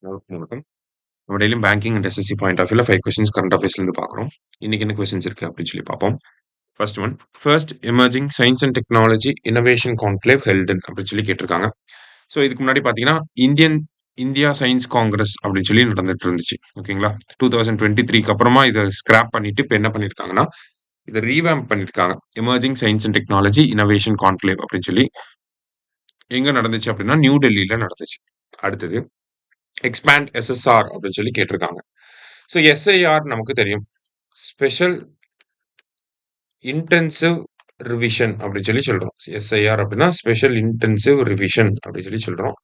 வணக்கம். நம்ம டெய்லியும் banking and SSC point of வியூல 5 கொஸ்டின்ஸ் கரண்ட் அஃபேர்ஸ்லேருந்து பார்க்குறோம். இன்னைக்கு என்ன கொஸ்டின்ஸ் இருக்கு அப்படின்னு சொல்லி பார்ப்போம். First one, first emerging science and technology innovation conclave held in அப்படின்னு சொல்லி கேட்டிருக்காங்க. ஸோ இதுக்கு முன்னாடி பார்த்தீங்கன்னா இந்தியா சயின்ஸ் காங்கிரஸ் அப்படின்னு சொல்லி நடந்துட்டு இருந்துச்சு. ஓகேங்களா? 2023க்கு அப்புறமா இதை ஸ்கிராப் பண்ணிட்டு இப்போ என்ன பண்ணியிருக்காங்கன்னா இதை ரீவேம்ப் பண்ணியிருக்காங்க. Emerging science and technology innovation conclave அப்படின்னு சொல்லி எங்க நடந்துச்சு அப்படின்னா நியூ டெல்லியில நடந்துச்சு. அடுத்தது எக்ஸ்பேண்ட் எஸ்எஸ்ஆர் அப்படின்னு சொல்லி கேட்டிருக்காங்க. ஸோ எஸ்ஐஆர் நமக்கு தெரியும், ஸ்பெஷல் இன்டென்சிவ் ரிவிஷன் அப்படின்னு சொல்லி சொல்றோம். எஸ்ஐஆர் அப்படின்னா ஸ்பெஷல் இன்டென்சிவ் ரிவிஷன் அப்படின்னு சொல்லி சொல்றோம்.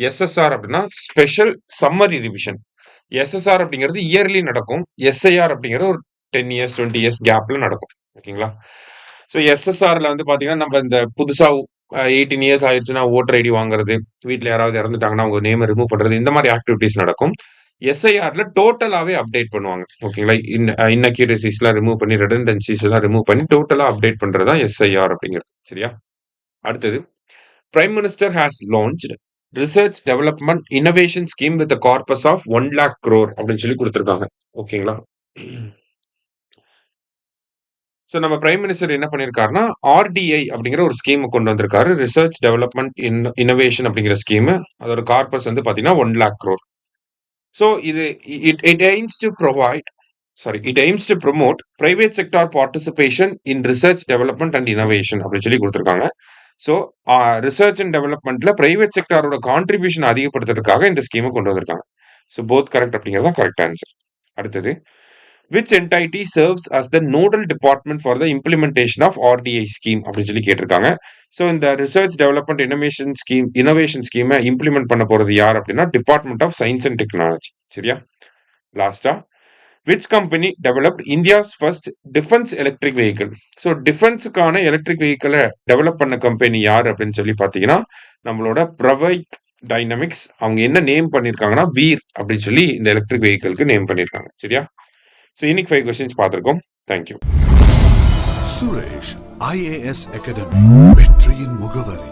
எஸ்எஸ்ஆர் அப்படின்னா ஸ்பெஷல் சம்மரி ரிவிஷன். எஸ்எஸ்ஆர் அப்படிங்கிறது இயர்லி நடக்கும். எஸ்ஐஆர் அப்படிங்கிறது ஒரு 10 இயர்ஸ் 20 இயர்ஸ் கேப்ல நடக்கும். ஓகேங்களா? ஸோ எஸ்எஸ்ஆர்ல வந்து பாத்தீங்கன்னா நம்ம இந்த புதுசா 18 இயர்ஸ் ஆயிடுச்சுன்னா ஓட்டர் ஐடி வாங்குறது, வீட்டில் யாராவது இறந்துட்டாங்கன்னா அவங்க நேமை ரிமூவ் பண்றது, இந்த மாதிரி ஆக்டிவிட்டிஸ் நடக்கும். எஸ்ஐஆர்ல டோட்டலாவே அப்டேட் பண்ணுவாங்க. ஓகேங்களா? இன்னக்யூரசிஸ்லாம் ரிமூவ் பண்ணி, ரெடண்டன்சிஸ் எல்லாம் ரிமூவ் பண்ணி டோட்டலா அப்டேட் பண்றதா எஸ்ஐஆர் அப்படிங்கிறது. சரியா? அடுத்தது, prime minister has launched research development innovation scheme with corpus of 1 lakh crore அப்படின்னு சொல்லி கொடுத்துருக்காங்க. ஓகேங்களா? ஸோ நம்ம பிரைம் மினிஸ்டர் என்ன பண்ணியிருக்காருன்னா ஆர்டிஐ அப்படிங்கிற ஒரு ஸ்கீம் கொண்டு வந்திருக்காரு. ரிசர்ச் டெவலப்மெண்ட் இன்னோவேஷன் அப்படிங்கிற ஸ்கீம். அதோட கார்பஸ் வந்து பார்த்தீங்கன்னா 1 lakh crore. ஸோ இது it aims to provide it aims to promote private sector participation in research development and innovation அப்படின்னு சொல்லி கொடுத்துருக்காங்க. ஸோ ரிசர்ச் அண்ட் டெவலப்மெண்ட்ல பிரைவேட் செக்டாரோட கான்ட்ரிபியூஷன் அதிகப்படுத்துறதுக்காக இந்த ஸ்கீமை கொண்டு வந்திருக்காங்க. ஸோ போத் கரெக்ட் அப்படிங்கிறது தான் கரெக்ட் ஆன்சர். அடுத்தது, which entity serves as the nodal department for the implementation of RDI scheme அப்படின்னு சொல்லி கேட்டிருக்காங்க. ஸோ இந்த ரிசர்ச் டெவலப்மெண்ட் இன்னோவேஷன் ஸ்கீமை இம்ப்ளிமெண்ட் பண்ண போறது யார் அப்படின்னா department of science and technology. சரியா? லாஸ்டா, which company developed India's first defense electric vehicle? So டிஃபென்ஸுக்கான எலக்ட்ரிக் வெஹிக்கிளை டெவலப் பண்ண கம்பெனி யார் அப்படின்னு சொல்லி பார்த்தீங்கன்னா நம்மளோட பிரவைக் டைனமிக்ஸ். அவங்க என்ன நேம் பண்ணியிருக்காங்கன்னா வீர் அப்படின்னு சொல்லி இந்த எலக்ட்ரிக் வெஹிக்கிளுக்கு நேம் பண்ணியிருக்காங்க. சரியா? ஸோ இன்னைக்கு 5 கொஸ்டின்ஸ் பார்த்துருக்கோம். தேங்க்யூ. சுரேஷ் IAS அகாடமி, வெற்றியின் முகவரி.